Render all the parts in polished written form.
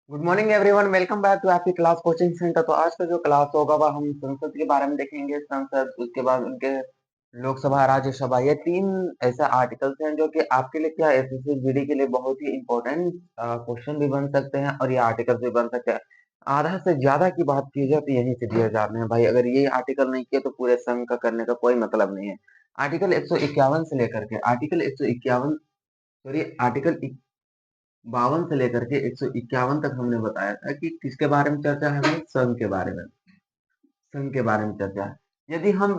Good morning everyone, welcome back to आपकी class coaching centre. तो आज का जो क्लास होगा वह हम संसद के बारे में देखेंगे। संसद, उसके बाद उनके लोकसभा, राज्यसभा, ये तीन ऐसे आर्टिकल्स हैं जो कि आपके लिए क्या एसएससी जीडी के लिए बहुत ही इंपॉर्टेंट क्वेश्चन भी बन सकते हैं और ये आर्टिकल्स भी बन सकते हैं। आधा से ज्यादा की बात की जाए तो यहीं से दिए जाते हैं भाई। अगर ये आर्टिकल नहीं किया तो पूरे संघ का करने का कोई मतलब नहीं है। आर्टिकल 151 से लेकर के आर्टिकल 151, सॉरी, आर्टिकल 52 से लेकर के 151 तक हमने बताया था कि किसके बारे में चर्चा है भाई, संघ के बारे में। संघ के बारे में चर्चा है। यदि हम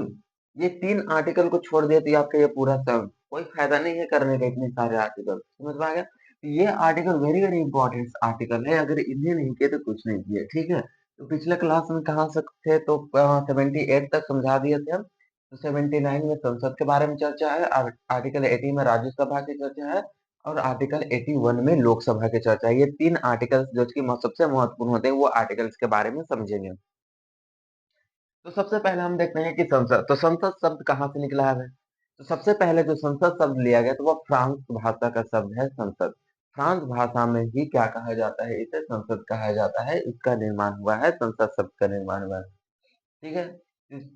ये तीन आर्टिकल को छोड़ दिए तो आपका ये पूरा संघ, कोई फायदा नहीं है करने का इतने सारे आर्टिकल, समझ में आ गया। तो ये article very very important article है, अगर इन्हें नहीं किए तो कुछ नहीं किए, ठीक है। तो पिछले क्लास में कहाँ से थे, तो 78 तक समझा दिए थे हम। तो 79 में संसद के बारे में चर्चा है, आर्टिकल 80 में राज्यसभा की चर्चा है, और आर्टिकल 81 में लोकसभा की चर्चा है। ये तीन आर्टिकल्स जो कि सबसे महत्वपूर्ण होते हैं, वो आर्टिकल्स के बारे में समझेंगे। तो सबसे पहले हम देखते हैं कि संसद, तो संसद शब्द कहाँ से निकला है। तो सबसे पहले जो संसद शब्द लिया गया तो वह फ्रांस भाषा का शब्द है, संसद। फ्रांस भाषा में ही क्या कहा जाता है, इसे संसद कहा जाता है। इसका निर्माण हुआ है, संसद शब्द का निर्माण हुआ है, ठीक है।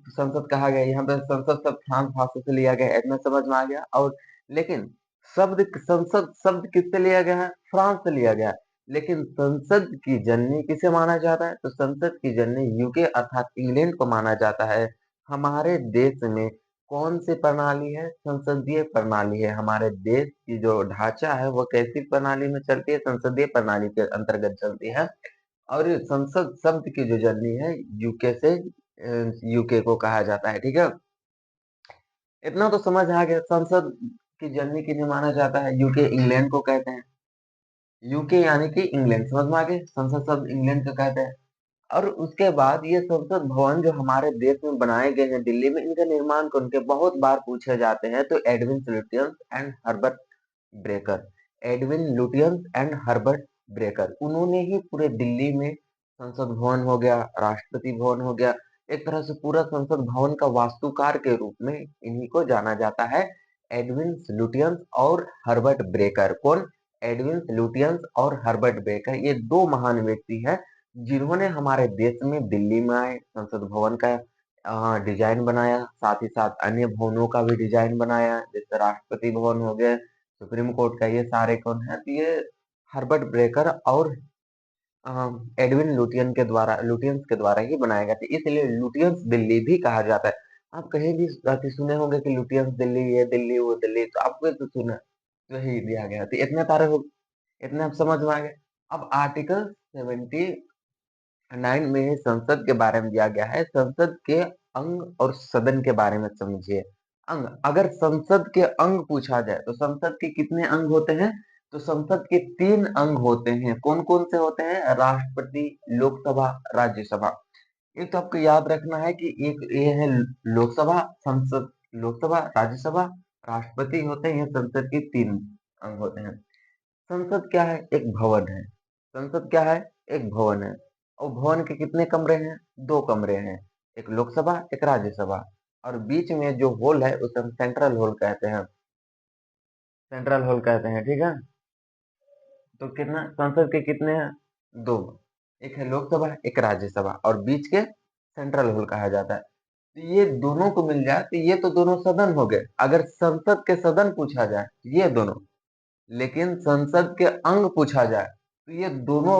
संसद कहा गया, यहाँ पे संसद शब्द फ्रांस भाषा से लिया गया है, इतना समझ में आ गया। और लेकिन शब्द संसद शब्द किससे लिया गया है, फ्रांस से लिया गया है। लेकिन संसद की जननी किसे माना जाता है, तो संसद की जननी यूके अर्थात इंग्लैंड को माना जाता है। हमारे देश में कौन सी प्रणाली है, संसदीय प्रणाली है। हमारे देश की जो ढांचा है वो कैसी प्रणाली में चलती है, संसदीय प्रणाली के अंतर्गत चलती है। और ये संसद शब्द की जो जननी है, यूके से, यूके को कहा जाता है, ठीक है। इतना तो समझ आ गया, संसद की जननी किन्हें माना जाता है, यूके इंग्लैंड को कहते हैं। यूके यानी कि इंग्लैंड, समझ में आ गए, संसद शब्द इंग्लैंड का कहते हैं। और उसके बाद ये संसद भवन जो हमारे देश में बनाए गए हैं दिल्ली में, इनका निर्माण कौन के बहुत बार पूछे जाते हैं, तो Edwin Lutyens and Herbert breaker. Edwin Lutyens and Herbert breaker, उन्होंने ही पूरे दिल्ली में संसद भवन हो गया, राष्ट्रपति भवन हो गया, एक तरह से पूरा संसद भवन का वास्तुकार के रूप में इन्हीं को जाना जाता है। एडविन लुटियंस और हर्बर्ट ब्रेकर, कौन, एडविन लुटियंस और हर्बर्ट ब्रेकर, ये दो महान व्यक्ति हैं जिन्होंने हमारे देश में दिल्ली में आए संसद भवन का डिजाइन बनाया, साथ ही साथ अन्य भवनों का भी डिजाइन बनाया, जैसे राष्ट्रपति भवन हो गया, सुप्रीम कोर्ट का, ये सारे कौन है, तो ये हर्बर्ट ब्रेकर और एडविन लुटियंस के द्वारा ही बनाए गए थे, इसलिए लुटियंस दिल्ली भी कहा जाता है। आप कहीं भी जाके सुने होंगे कि लुटियंस दिल्ली, ये दिल्ली, वो दिल्ली, तो आपको तो सुना, तो ही दिया गया था। इतने तारे हो, इतने आप समझ में आ गए। अब आर्टिकल 79 में संसद के बारे में दिया गया है, संसद के अंग और सदन के बारे में समझिए। अंग, अगर संसद के अंग पूछा जाए तो संसद के कितने अंग होते हैं, तो संसद के तीन अंग होते हैं। कौन कौन से होते हैं, राष्ट्रपति, लोकसभा, राज्यसभा। एक तो आपको याद रखना है कि एक ये है लोकसभा, संसद, लोकसभा, राज्यसभा, राष्ट्रपति होते हैं, ये संसद के तीन अंग होते हैं। संसद क्या है, एक भवन है। संसद क्या है, एक भवन है। और भवन के कितने कमरे हैं, दो कमरे हैं, एक लोकसभा, एक राज्यसभा। और बीच में जो हॉल है उसे हम सेंट्रल हॉल कहते हैं, सेंट्रल हॉल कहते हैं, ठीक है। तो कितना, संसद के कितने हैं, दो, एक है लोकसभा, एक राज्यसभा, और बीच के सेंट्रल हॉल कहा जाता है। तो ये दोनों को मिल जाए तो ये तो दोनों सदन हो गए। अगर संसद के सदन पूछा जाए, ये दोनों, लेकिन संसद के अंग पूछा जाए तो ये दोनों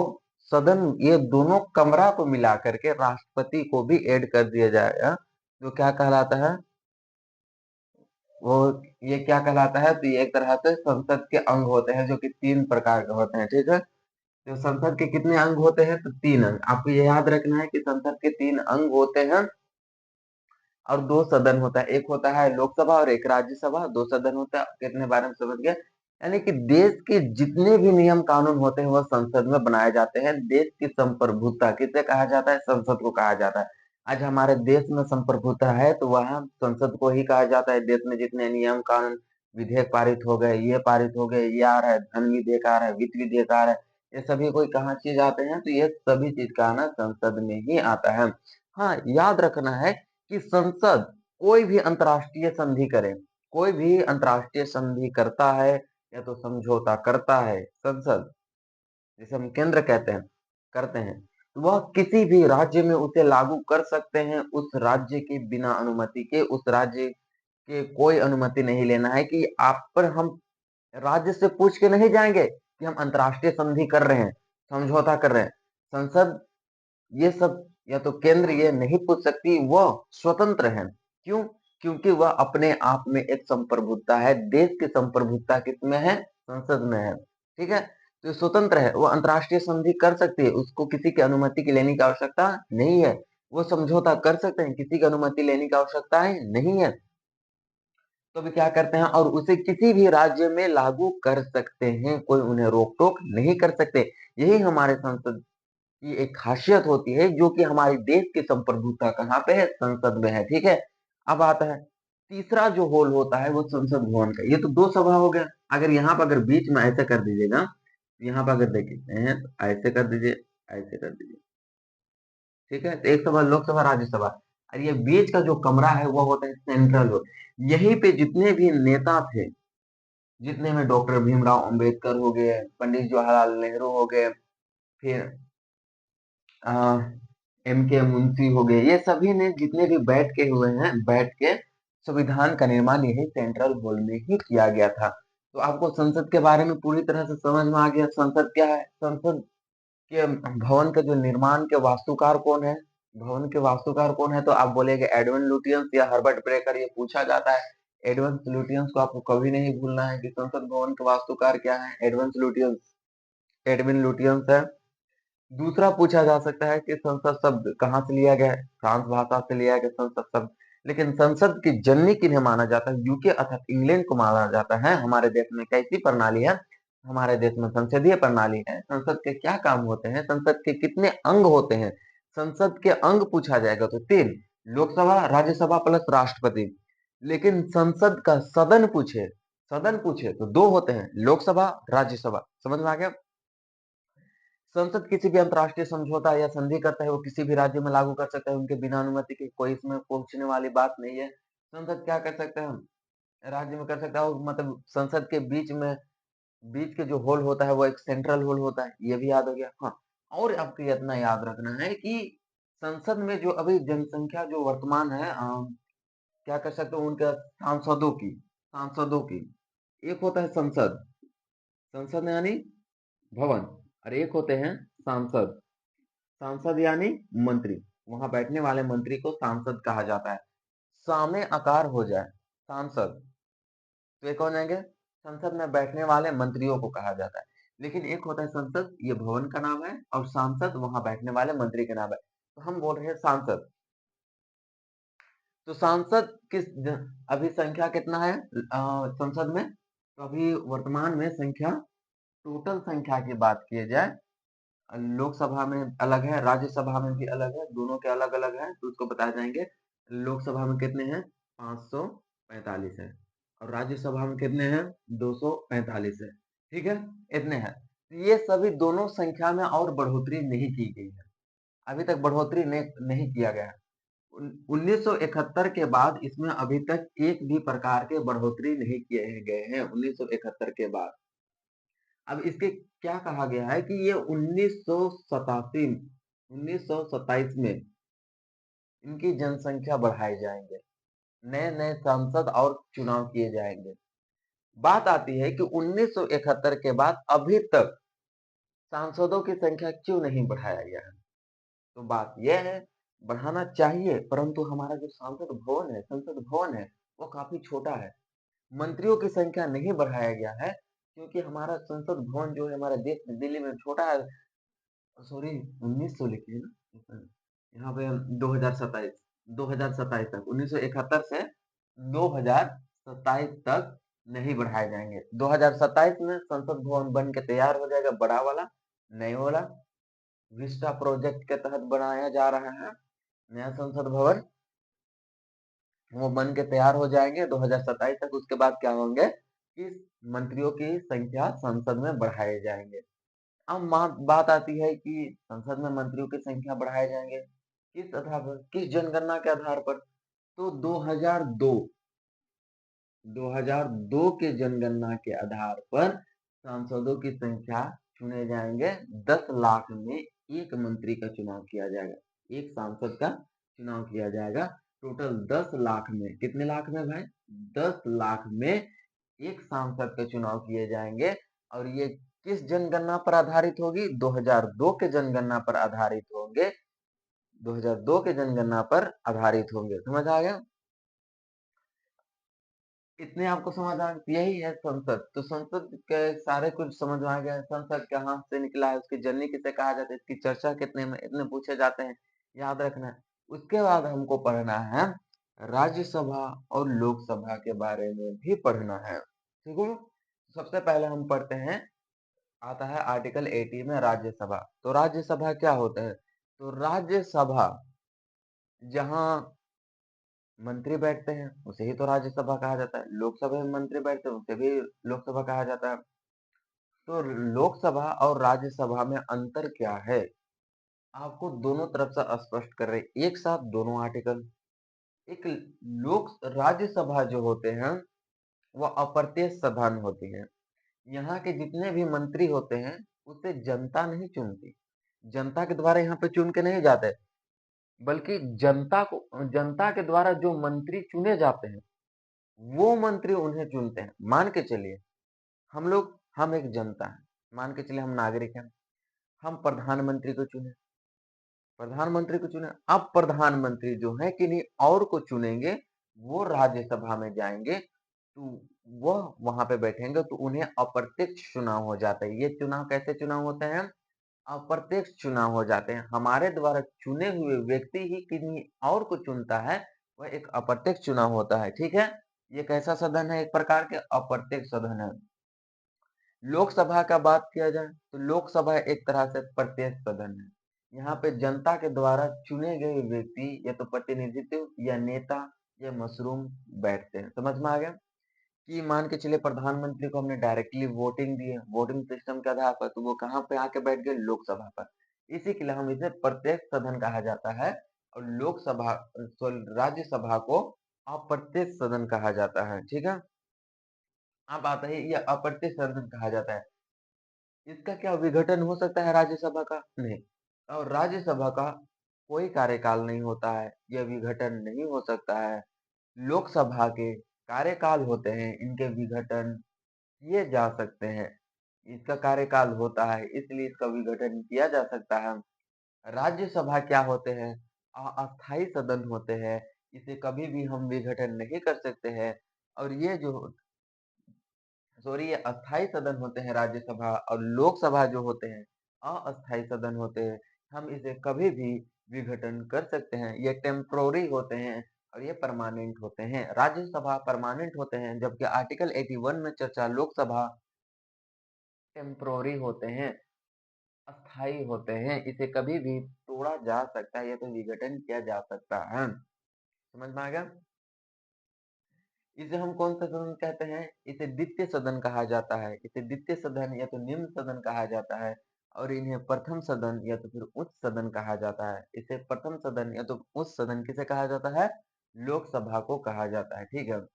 सदन, ये दोनों कमरा को मिला करके राष्ट्रपति को भी ऐड कर दिया जाएगा, जो क्या कहलाता है, वो, ये क्या कहलाता है, तो ये एक तरह से संसद के अंग होते हैं जो कि तीन प्रकार के होते हैं, ठीक है। तो संसद के कितने अंग होते हैं, तो तीन अंग। आपको ये याद रखना है कि संसद के तीन अंग होते हैं और दो सदन होता है, एक होता है लोकसभा और एक राज्यसभा, दो सदन होता है। कितने बारे में समझ गए, यानी कि देश के जितने भी नियम कानून होते हैं वह संसद में बनाए जाते हैं। देश की संप्रभुता किसे कहा जाता है, संसद को कहा जाता है। आज हमारे देश में संप्रभुता है तो वह संसद को ही कहा जाता है। देश में जितने नियम कानून, विधेयक पारित हो गए, ये पारित हो गए, ये आ रहा है, धन विधेयक आ रहा है, वित्त विधेयक आ रहा है, ये सभी कोई कहाँ चीज आते हैं, तो ये सभी चीज का आना संसद में ही आता है। हाँ, याद रखना है कि संसद कोई भी अंतर्राष्ट्रीय संधि करे, कोई भी अंतर्राष्ट्रीय संधि करता है या तो समझौता करता है, संसद, जिसे हम केंद्र कहते हैं, करते हैं, वह किसी भी राज्य में उसे लागू कर सकते हैं, उस राज्य की बिना अनुमति के, उस राज्य के कोई अनुमति नहीं लेना है कि आप पर हम राज्य से पूछ के नहीं जाएँगे कि हम अंतर्राष्ट्रीय संधि कर रहे हैं, समझौता कर रहे हैं। संसद ये सब या तो केंद्र ये नहीं पूछ सकती, वह स्वतंत्र है। क्यों? क्योंकि वह अपने आप में एक संप्रभुता है, देश की संप्रभुता किसमें है? संसद में है, ठीक है? तो ये स्वतंत्र है, वो अंतर्राष्ट्रीय संधि कर सकती है, उसको किसी की अनुमति की लेने की आवश्यकता नहीं है। वो समझौता कर सकते हैं, किसी की अनुमति लेने की आवश्यकता है नहीं है। तो वे क्या करते हैं और उसे किसी भी राज्य में लागू कर सकते हैं, कोई उन्हें रोक-टोक नहीं कर सकते। यही हमारे संसद की एक खासियत होती है जो कि हमारे देश की संप्रभुता कहाँ पे है? संसद में है, ठीक है? अब आता है तीसरा जो होल होता है वो संसद भवन का। ये तो 2 सभा हो गया। अगर यहाँ पे अगर बीच में ऐसे कर दीजिएगा, यहाँ पे अगर देखते हैं तो ऐसे कर दीजिए, ऐसे कर दीजिए, ठीक है? तो एक सभा लोकसभा, राज्यसभा और ये बीच का जो कमरा है वो होता है सेंट्रल हॉल। यहीं पे जितने भी नेता थे, जितने में डॉक्टर भीमराव अंबेडकर हो गए, पंडित जवाहरलाल नेहरू हो गए, फिर अ, एम के मुंशी हो गए, ये सभी ने जितने भी बैठ के हुए हैं, बैठ के संविधान का निर्माण यही सेंट्रल हॉल में ही किया गया था। तो आपको संसद के बारे में पूरी तरह से समझ में आ गया संसद क्या है? संसद के भवन के जो निर्माण के वास्तुकार कौन है? भवन के वास्तुकार कौन है? तो आप बोलेंगे एडविन लुटियंस या हर्बर्ट ब्रेकर, ये पूछा जाता है। एडविन लुटियंस को आपको कभी नहीं भूलना है कि संसद भवन के वास्तुकार क्या है? एडविन लुटियंस है। दूसरा पूछा जा सकता है कि संसद शब्द कहाँ से लिया गया है? फ्रांस भाषा से लिया गया संसद शब्द। लेकिन संसद की जननी किन्हें माना जाता है? यूके अर्थात इंग्लैंड को माना जाता है। हमारे देश में कैसी प्रणाली है? हमारे देश में संसदीय प्रणाली है। संसद के क्या काम होते हैं? संसद के कितने अंग होते हैं? संसद के अंग पूछा जाएगा तो 3, लोकसभा, राज्यसभा प्लस राष्ट्रपति। लेकिन संसद का सदन पूछे तो 2 होते हैं, लोकसभा, राज्यसभा। समझ में आ गया? संसद किसी भी अंतर्राष्ट्रीय समझौता या संधि करता है, वो किसी भी राज्य में लागू कर सकता है, उनके बिना अनुमति के, कोई इसमें पूछने वाली बात नहीं है। संसद क्या कर सकता है? राज्य में कर सकता है, और मतलब संसद के बीच के जो हॉल होता है वो एक सेंट्रल हॉल होता है, ये भी याद हो गया। हाँ, और आपको इतना याद रखना है कि संसद में जो अभी जनसंख्या जो वर्तमान है, क्या कर सकते हो उनके सांसदों की एक होता है संसद, संसद यानी भवन, और एक होते हैं सांसद, सांसद यानी मंत्री। वहां बैठने वाले मंत्री को सांसद कहा जाता है। सामने आकार हो जाए सांसद, तो ये कौन आएंगे? संसद में बैठने वाले मंत्रियों को कहा जाता है। लेकिन एक होता है संसद, ये भवन का नाम है, और सांसद वहां बैठने वाले मंत्री का नाम है। तो हम बोल रहे हैं सांसद। तो सांसद अभी संख्या कितना है संसद में? तो अभी वर्तमान में संख्या, टोटल संख्या की बात की जाए, लोकसभा में अलग है, राज्यसभा में भी अलग है, दोनों के अलग-अलग है, तो उसको बताए जाएँगे। लोकसभा में कितने हैं? 545 है, और राज्यसभा में कितने हैं? 245 है, ठीक है? इतने हैं। ये सभी दोनों संख्या में और बढ़ोतरी नहीं की गई है, अभी तक बढ़ोतरी नहीं किया गया है। 1971 के बाद इसमें अभी तक एक भी प्रकार के बढ़ोतरी नहीं किए गए हैं, 1971 के बाद। अब इसके क्या कहा गया है कि ये 1927 में इनकी जनसंख्या बढ़ाए जाएंगे, नए-नए सांसद और चुनाव किए जाएंगे। बात आती है कि 1971 के बाद अभी तक सांसदों की संख्या क्यों नहीं बढ़ाया गया है? तो बात यह है, बढ़ाना चाहिए, परंतु हमारा जो संसद भवन है, वो काफी छोटा है। मंत्रियों की संख्या नहीं बढ़ाया गया है, क्योंकि हमारा संसद भवन जो है हमारे देश में दिल्ली में छोटा है। सॉरी, 1900 लिखिए ना, यहाँ पे 2027, 2027 तक, 1971 से 2027 तक नहीं बढ़ाए जाएंगे। 2027 में संसद भवन बन के तैयार हो जाएगा, बड़ा वाला, नए वाला, विस्टा प्रोजेक्ट के तहत बनाया जा रहा है नया संसद भवन। वो बन के तैयार हो जाएंगे 2027 तक। उसके बाद क्या होंगे कि मंत्रियों की संख्या संसद में बढ़ाए जाएंगे। अब बात आती है कि संसद में मंत्रियों की संख्या बढ़ाए जाएंगे किस आधार पर, किस जनगणना के आधार पर? तो 2002 के जनगणना के आधार पर सांसदों की संख्या चुने जाएंगे 10 लाख में एक मंत्री का चुनाव किया जाएगा, एक सांसद का चुनाव किया जाएगा। टोटल 10 लाख में, कितने लाख में भाई? 10 लाख में एक सांसद के चुनाव किए जाएंगे। और ये किस जनगणना पर आधारित होगी? 2002 के जनगणना पर आधारित होंगे। 2002 के जनगणना पर आधारित होंगे। समझ आ गया? इतने आपको समझ आ, यही है संसद। तो संसद के सारे कुछ समझ में आ गया। संसद कहाँ से निकला है, उसकी जननी किसे कहा जाता है, इसकी चर्चा कितने में, इतने पूछे जाते हैं, याद रखना है। उसके बाद हमको पढ़ना है राज्यसभा और लोकसभा के बारे में भी पढ़ना है, ठीक है। सबसे पहले हम पढ़ते हैं, आता है आर्टिकल 80 में राज्यसभा। तो राज्यसभा क्या होता है? तो राज्यसभा जहाँ मंत्री बैठते हैं उसे ही तो राज्यसभा कहा जाता है। लोकसभा में मंत्री बैठते हैं उसे भी लोकसभा कहा जाता है। तो लोकसभा और राज्यसभा में अंतर क्या है? आपको दोनों तरफ से स्पष्ट कर रहे एक साथ दोनों आर्टिकल। एक लोक राज्यसभा जो होते हैं वह अप्रत्यक्ष सदन होती है। यहाँ के जितने भी मंत्री होते हैं उसे जनता नहीं चुनती। जनता के द्वारा यहाँ पे चुन के नहीं जाते, बल्कि जनता के द्वारा जो मंत्री चुने जाते हैं वो मंत्री उन्हें चुनते हैं। मान के चलिए हम एक जनता है, मान के चलिए हम नागरिक हैं, हम प्रधानमंत्री को चुने। अब प्रधानमंत्री जो है किन्हीं और को चुनेंगे, वो राज्यसभा में जाएंगे, तो वह वहां पे बैठेंगे, तो उन्हें अप्रत्यक्ष चुनाव हो जाता है। ये चुनाव कैसे चुनाव होते हैं? अप्रत्यक्ष चुनाव हो जाते हैं। हमारे द्वारा चुने हुए व्यक्ति ही किन्हीं और को चुनता है, वह एक अप्रत्यक्ष चुनाव होता है, ठीक है। ये कैसा सदन है? एक प्रकार के अप्रत्यक्ष सदन है। लोकसभा का बात किया जाए तो लोकसभा एक तरह से प्रत्यक्ष सदन है। यहाँ पे जनता के द्वारा चुने गए व्यक्ति या तो प्रतिनिधित्व या नेता या मशरूम बैठते हैं। समझ में आ गया? कि मान के चलिए प्रधानमंत्री को हमने डायरेक्टली वोटिंग दी है, वोटिंग सिस्टम के आधार पर, तो वो कहाँ पे आके बैठ गए? लोकसभा पर। इसी के लिए हम इसे प्रत्यक्ष सदन कहा जाता है। और राज्यसभा को अप्रत्यक्ष सदन कहा जाता है, ठीक है। अब आता है ये अप्रत्यक्ष सदन कहा जाता है। इसका क्या विघटन हो सकता है राज्यसभा का? नहीं। और राज्यसभा का कोई कार्यकाल नहीं होता है, यह विघटन नहीं हो सकता है। लोकसभा के कार्यकाल होते हैं, इनके विघटन किए जा सकते हैं। इसका कार्यकाल होता है इसलिए इसका विघटन किया जा सकता है। राज्यसभा क्या होते हैं? अस्थायी सदन होते हैं, इसे कभी भी हम विघटन नहीं कर सकते हैं। और ये जो सॉरी ये अस्थायी सदन होते हैं राज्यसभा, और लोकसभा जो होते हैं अस्थायी सदन होते हैं। हम इसे कभी भी विघटन कर सकते हैं। ये टेम्पोररी होते हैं और ये परमानेंट होते हैं। राज्यसभा परमानेंट होते हैं, जबकि आर्टिकल 81 में चर्चा लोकसभा टेम्पोररी होते हैं, अस्थायी होते हैं। इसे कभी भी तोड़ा जा सकता है या तो विघटन किया जा सकता है। समझ में आ गया? इसे हम कौन सा सदन कहते हैं? इसे द्वितीय सदन कहा जाता है। इसे द्वितीय सदन या तो निम्न सदन कहा जाता है। और इन्हें प्रथम सदन या तो फिर उच्च सदन कहा जाता है। इसे प्रथम सदन या तो उच्च सदन किसे कहा जाता है? लोकसभा को कहा जाता है, ठीक है।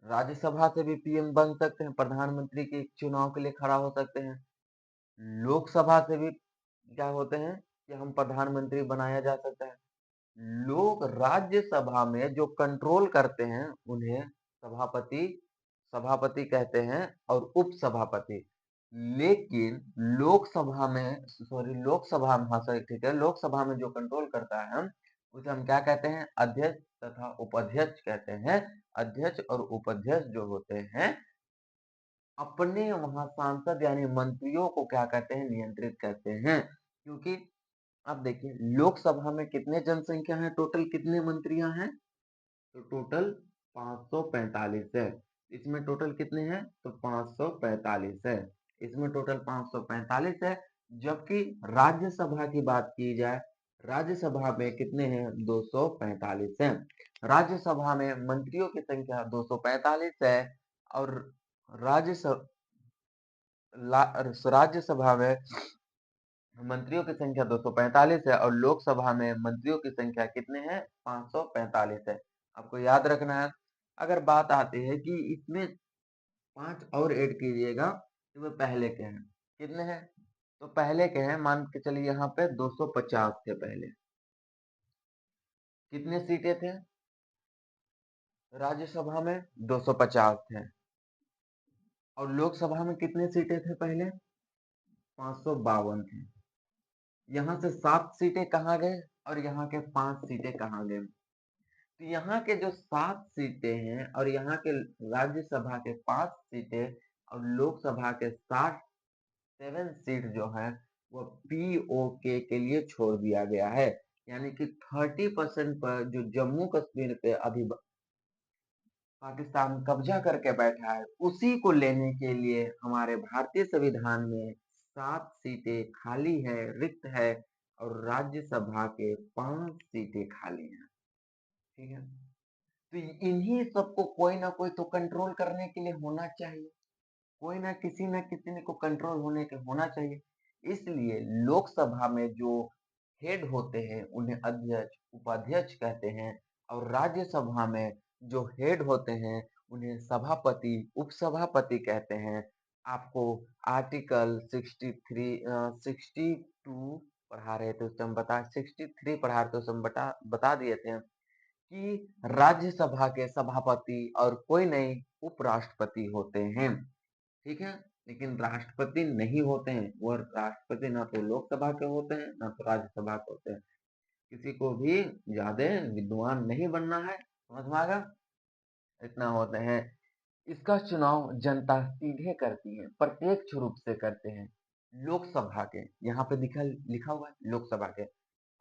राज्यसभा से भी पीएम बन सकते हैं, प्रधानमंत्री के चुनाव के लिए खड़ा हो सकते हैं। लोकसभा से भी क्या होते हैं कि हम प्रधानमंत्री बनाया जा सकता है। लोग राज्यसभा में जो कंट्रोल करते हैं उन्हें सभापति सभापति कहते हैं और उपसभापति। लेकिन लोकसभा में, हाँ सही, ठीक है, लोकसभा में जो कंट्रोल करता है उसे हम क्या कहते हैं? अध्यक्ष तथा उपाध्यक्ष कहते हैं। अध्यक्ष और उपाध्यक्ष जो होते हैं अपने वहां सांसद यानी मंत्रियों को क्या कहते हैं? नियंत्रित करते हैं। क्योंकि अब देखिए लोकसभा में कितने जनसंख्या है, टोटल कितने मंत्रियां हैं? तो टोटल 545 है। इसमें टोटल कितने हैं? तो 545 है। इसमें टोटल 545 है। जबकि राज्यसभा की बात की जाए, राज्यसभा में कितने हैं? 245 हैं। राज्यसभा में मंत्रियों की संख्या 245 है। और राज्यसभा राज्यसभा में मंत्रियों की संख्या 245 है और लोकसभा में मंत्रियों की संख्या कितने हैं? 545 है। आपको याद रखना है। अगर बात आती है कि इसमें 5 और ऐड कीजिएगा तो वे पहले के हैं, कितने हैं? तो पहले के हैं, मान के चलिए यहाँ पे 250 थे पहले। कितने सीटें थे राज्यसभा में? 250 थे। और लोकसभा में कितने सीटें थे पहले? 552 थे। यहाँ से 7 सीटें कहाँ गए और यहाँ के 5 सीटें कहाँ गए? तो यहाँ के जो 7 सीटें हैं और यहाँ के राज्यसभा के 5 सीटें और लोकसभा के 7 सीट जो है वो पीओके के लिए छोड़ दिया गया है। यानी कि 30% पर जो जम्मू कश्मीर पे अभी पाकिस्तान कब्जा करके बैठा है, उसी को लेने के लिए हमारे भारतीय संविधान में 7 सीटें खाली है, रिक्त है, और राज्यसभा के 5 सीटें खाली हैं। ठीक है, तो इन्हीं सबको कोई ना कोई तो कंट्रोल करने के लिए होना चाहिए, कोई ना किसी ने को कंट्रोल होने के होना चाहिए। इसलिए लोकसभा में जो हेड होते हैं उन्हें अध्यक्ष उपाध्यक्ष कहते हैं, और राज्यसभा में जो हेड होते हैं उन्हें सभापति उपसभापति कहते हैं। आपको आर्टिकल 62 पढ़ा रहे थे उस टाइम, बता 63 पढ़ा रहे थे उस टाइम, बता दिए थे कि राज्यसभा के सभापति और कोई नहीं उपराष्ट्रपति होते हैं। ठीक है, लेकिन राष्ट्रपति नहीं होते हैं। वो राष्ट्रपति ना तो लोकसभा के होते हैं ना तो राज्यसभा के होते हैं। किसी को भी ज्यादा विद्वान नहीं बनना है, समझ में आ गया? इतना होते हैं। इसका चुनाव जनता सीधे करती है, प्रत्यक्ष रूप से करते हैं। लोकसभा के यहाँ पे लिखा हुआ है लोकसभा के,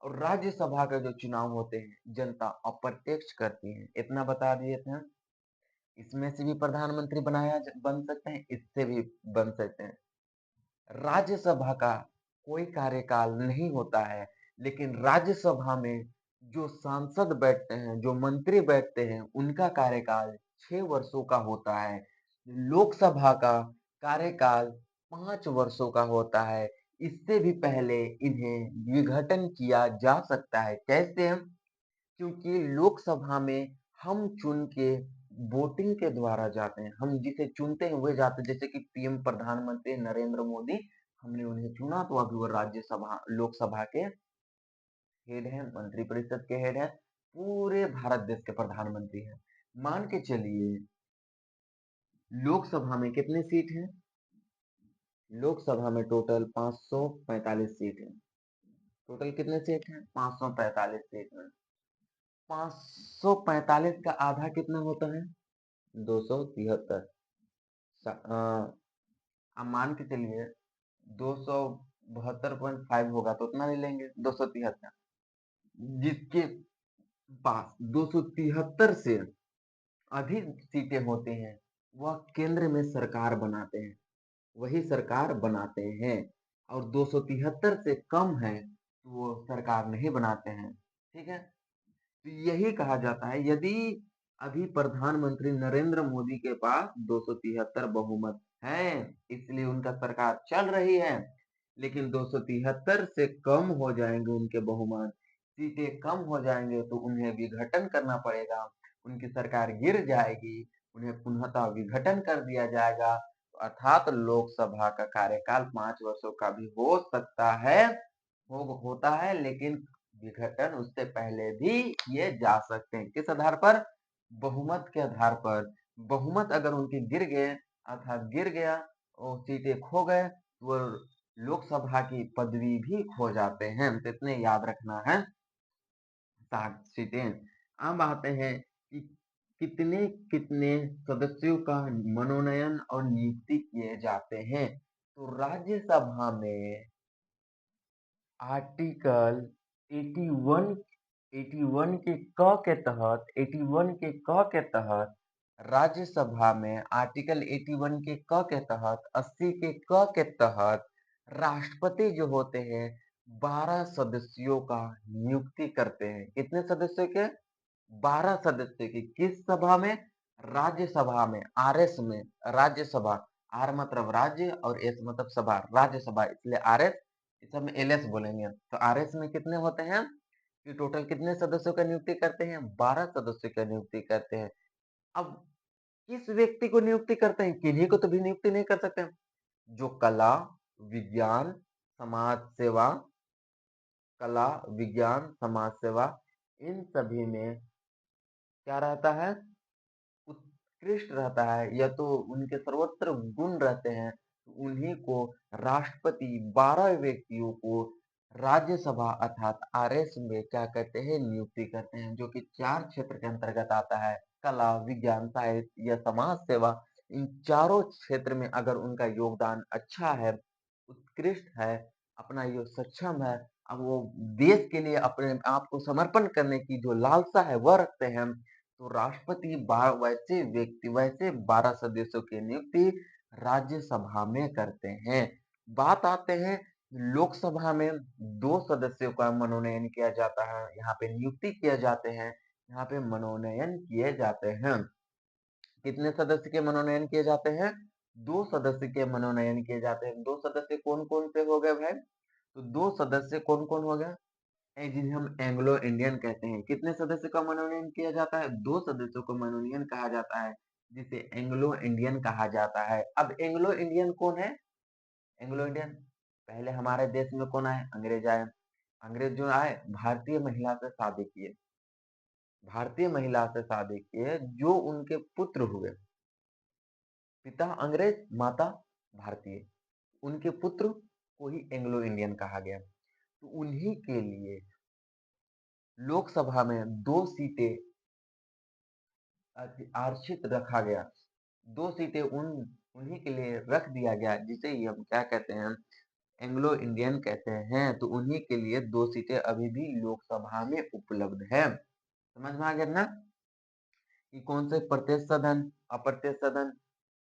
और राज्यसभा के जो चुनाव होते हैं जनता अप्रत्यक्ष करती है। इतना बता दिए थे। इसमें से भी प्रधानमंत्री बन सकते हैं, इससे भी बन सकते हैं। राज्यसभा का कोई कार्यकाल नहीं होता है, लेकिन राज्यसभा में जो सांसद बैठते हैं, जो मंत्री बैठते हैं, उनका कार्यकाल 6 वर्षों का होता है। लोकसभा का कार्यकाल 5 वर्षों का होता है। इससे भी पहले इन्हें विघटन किया जा सकता है। कैसे? हम क्योंकि लोकसभा में हम चुन के वोटिंग के द्वारा जाते हैं, हम जिसे चुनते हैं वह जाते हैं। जैसे कि पीएम प्रधानमंत्री नरेंद्र मोदी, हमने उन्हें चुना तो अभी वो राज्यसभा लोकसभा के हेड हैं, मंत्रिपरिषद के हेड हैं, पूरे भारत देश के प्रधानमंत्री हैं। मान के चलिए लोकसभा में कितने सीट हैं? लोकसभा में टोटल 545 सीट है। टोटल कितने सीट हैं? 545 सीट में 545 का आधा कितना होता है? 273। अब मान के चलिए 272.5 होगा तो उतना ले लेंगे 273। जिसके पास 273 से अधिक सीटें होते हैं वह केंद्र में सरकार बनाते हैं, वही सरकार बनाते हैं। और 273 से कम है तो वो सरकार नहीं बनाते हैं। ठीक है, तो यही कहा जाता है, यदि अभी प्रधानमंत्री नरेंद्र मोदी के पास 273 बहुमत है, इसलिए उनका सरकार चल रही है। लेकिन 273 से कम हो जाएंगे उनके बहुमत, सीटें कम हो जाएंगे तो उन्हें विघटन करना पड़ेगा, उनकी सरकार गिर जाएगी, उन्हें पुनः विघटन कर दिया जाएगा। अर्थात लोकसभा का कार्यकाल 5 वर्षों का भी हो सकता है, होता है, लेकिन विघटन उससे पहले भी किए जा सकते हैं। किस आधार पर? बहुमत के आधार पर। बहुमत अगर उनके गिर गए, अर्थात गिर गया और सीटें खो गए, तो वो लोकसभा की पदवी भी खो जाते हैं। तो इतने याद रखना है, 60 सीटें। अब आते हैं कि कितने कितने सदस्यों का मनोनयन और नियुक्ति किए जाते हैं। तो राज्यसभा में आर्टिकल 81 81 के क के तहत 81 के क के तहत राज्यसभा में आर्टिकल 81 के क के तहत 80 के क के तहत राष्ट्रपति जो होते हैं 12 सदस्यों का नियुक्ति करते हैं। कितने सदस्यों के? 12 सदस्य की। किस सभा में? राज्यसभा में, आरएस में। राज्यसभा, आर मतलब राज्य और एस मतलब सभा, राज्यसभा, इसलिए आरएस, इस सब में एलएस बोलेंगे। तो आरएस में कितने होते हैं कि टोटल कितने सदस्यों का नियुक्ति करते हैं? 12 सदस्यों का नियुक्ति करते हैं। अब किस व्यक्ति को नियुक्ति करते हैं? किन्हीं को तो भी नियुक्ति नहीं कर सकते। जो कला, विज्ञान, समाज सेवा, कला, विज्ञान, समाज सेवा, इन सभी में क्या रहता है? उत्कृष्ट रहता है या तो उनके सर्वोत्तर गुण रहते हैं, उन्हीं को राष्ट्रपति 12 व्यक्तियों को राज्यसभा अर्थात आरएस में क्या कहते हैं? नियुक्ति करते हैं, जो कि 4 क्षेत्र के अंतर्गत आता है। कला, विज्ञान, साहित्य या समाज सेवा, इन चारों क्षेत्र में अगर उनका योगदान अच्छा है, उत्कृष्ट है, अपना ये सक्षम है, अब वो देश के लिए अपने आप को समर्पण करने की जो लालसा है वह रखते हैं, तो राष्ट्रपति वैसे व्यक्ति वैसे 12 सदस्यों की नियुक्ति राज्यसभा में करते हैं। बात आते हैं लोकसभा में 2 सदस्यों का मनोनयन किया जाता है, यहाँ पे नियुक्ति किए जाते हैं, यहाँ पे मनोनयन किए जाते हैं। कितने सदस्य के मनोनयन किए जाते हैं? 2 सदस्य के मनोनयन किए जाते हैं। 2 सदस्य कौन-कौन से हो गए भाई? तो 2 सदस्य कौन-कौन हो गया? जिन्हें हम एंग्लो इंडियन कहते हैं। कितने सदस्य का मनोनयन किया जाता है? 2 सदस्यों को मनोनयन कहा जाता है, जिसे एंग्लो इंडियन कहा जाता है। अब एंग्लो इंडियन कौन है? एंग्लो इंडियन पहले हमारे देश में कौन आए? अंग्रेज आए। अंग्रेज जो आए भारतीय महिला से शादी किए। भारतीय महिला से शादी किए, जो उनके पुत्र हुए, पिता अंग्रेज, माता भारतीय, उनके पुत्र को ही एंग्लो इंडियन कहा गया। तो उन्हीं के लिए लोकसभा में 2 सीटें आरक्षित रखा गया। 2 सीटें उन्हीं के लिए रख दिया गया, जिसे ही हम क्या कहते हैं? एंग्लो इंडियन कहते हैं। तो उन्हीं के लिए 2 सीटें अभी भी लोकसभा में उपलब्ध है। समझ में आ गया ना कि कौन से प्रत्येक सदन, अप्रत्यक्ष सदन,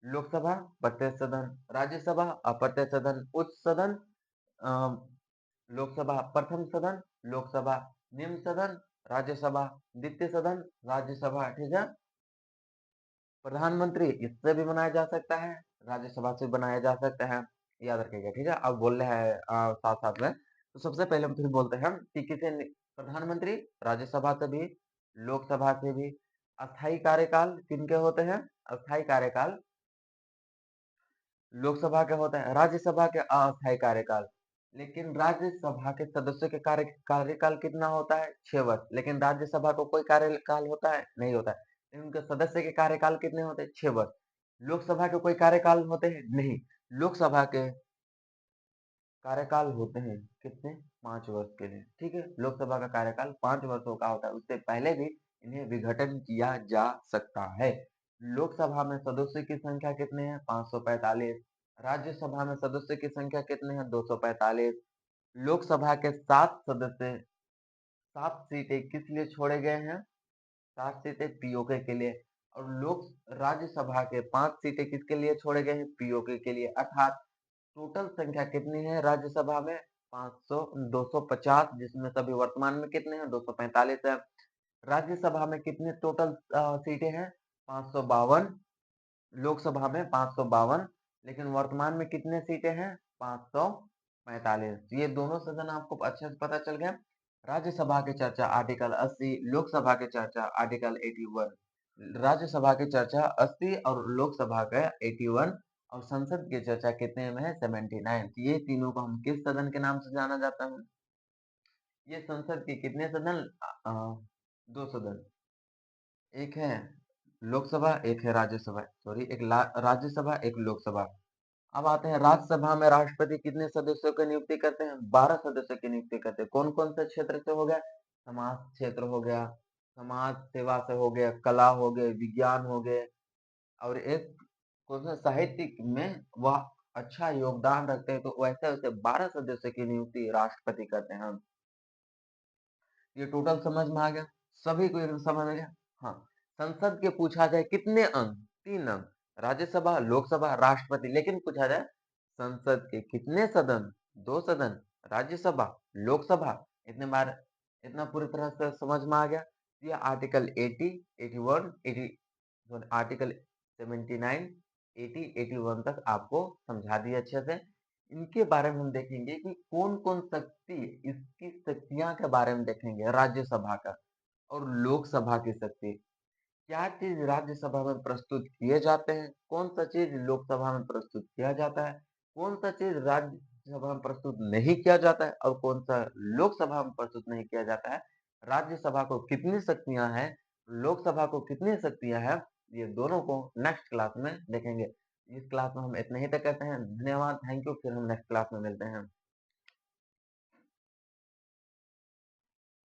लोकसभा प्रत्यक्ष सदन, राज्यसभा अप्रत्यक्ष सदन, उच्च सदन, अ, लोकसभा प्रथम सदन, लोकसभा निम्न सदन, राज्यसभा द्वितीय सदन, राज्यसभा, ठीक है। प्रधानमंत्री इससे भी बनाया जा सकता है, राज्यसभा से बनाया जा सकता है, याद रखिएगा, ठीक है। अब बोल रहे हैं साथ साथ में, तो सबसे पहले हम फिर बोलते हैं कि प्रधानमंत्री राज्यसभा से भी, लोकसभा से भी। अस्थाई कार्यकाल किनके होते हैं? अस्थाई कार्यकाल लोकसभा के होता है, राज्यसभा के अस्थायी कार्यकाल। लेकिन राज्यसभा के सदस्यों के कार्यकाल कितना होता है? 6 वर्ष। लेकिन राज्यसभा को कोई कार्यकाल होता है? नहीं होता है। लेकिन उनके सदस्य के कार्यकाल कितने होते हैं? 6 वर्ष। लोकसभा के कोई कार्यकाल होते हैं? नहीं। लोकसभा के कार्यकाल होते हैं कितने? 5 वर्ष के लिए, ठीक है। लोकसभा का कार्यकाल 5 वर्षों का होता है, उससे पहले भी इन्हें विघटन किया जा सकता है। लोकसभा में सदस्यों की संख्या कितने हैं? 545। राज्यसभा में सदस्यों की संख्या कितने हैं? 245। लोकसभा के 7 सीटें किस लिए छोड़े गए हैं? 7 सीटें पीओके के लिए। और लोक राज्यसभा के 5 सीटें किसके लिए छोड़े गए हैं? पीओके के लिए। अर्थात टोटल संख्या कितनी है राज्यसभा में? 500 250, जिसमें सभी वर्तमान में कितने हैं? 245 है। राज्यसभा में कितने टोटल सीटें हैं? 552। लोकसभा में 552, लेकिन वर्तमान में कितने सीटें हैं? 545। ये दोनों सदन आपको अच्छे से पता चल गया। राज्यसभा की चर्चा आर्टिकल 80, लोकसभा की चर्चा आर्टिकल 81। राज्यसभा की चर्चा 80 और लोकसभा का 81, और संसद की चर्चा कितने में है? 79। ये तीनों को हम किस सदन के नाम से जाना जाता है? ये संसद के कितने सदन? 2 सदन। एक है लोकसभा, एक है राज्यसभा, सॉरी, एक राज्यसभा, एक लोकसभा। अब आते हैं राज्यसभा में राष्ट्रपति कितने सदस्यों की नियुक्ति करते हैं? 12 सदस्यों की नियुक्ति करते हैं। कौन कौन से क्षेत्र से हो गया? समाज क्षेत्र हो गया, समाज सेवा से हो गया, कला हो गए, विज्ञान हो गए, और एक कौन सा साहित्य में वह अच्छा योगदान रखते हैं, तो वैसे वैसे 12 सदस्यों की नियुक्ति राष्ट्रपति करते हैं। ये टोटल समझ में आ गया? सभी को एकदम समझ में आ गया? हाँ। संसद के पूछा जाए कितने अंक? 3 अंक। राज्यसभा, लोकसभा, राष्ट्रपति। लेकिन पूछा जाए संसद के कितने सदन? 2 सदन। राज्यसभा, लोकसभा। इतने बार, इतना पूरी तरह से समझ में आ गया? ये आर्टिकल 80, 81, 80, आर्टिकल 79, 80, 81 तक आपको समझा दिया अच्छे से। इनके बारे में हम देखेंगे कि कौन-कौन शक्ति, इसकी शक्तियाँ के बारे में देखेंगे, राज्यसभा का और लोकसभा की शक्ति। क्या चीज़ राज्यसभा में प्रस्तुत किए जाते हैं? कौन सा चीज़ लोकसभा में प्रस्तुत किया जाता है? कौन सा चीज़ राज्यसभा में प्रस्तुत नहीं किया जाता है और कौन-सा लोकसभा में प्रस्तुत नहीं किया जाता है। राज्यसभा को कितनी शक्तियाँ हैं, लोकसभा को कितनी शक्तियाँ हैं, ये दोनों को नेक्स्ट क्लास में देखेंगे। इस क्लास में हम इतना ही तक कहते हैं। धन्यवाद, थैंक यू, फिर हम नेक्स्ट क्लास में मिलते हैं।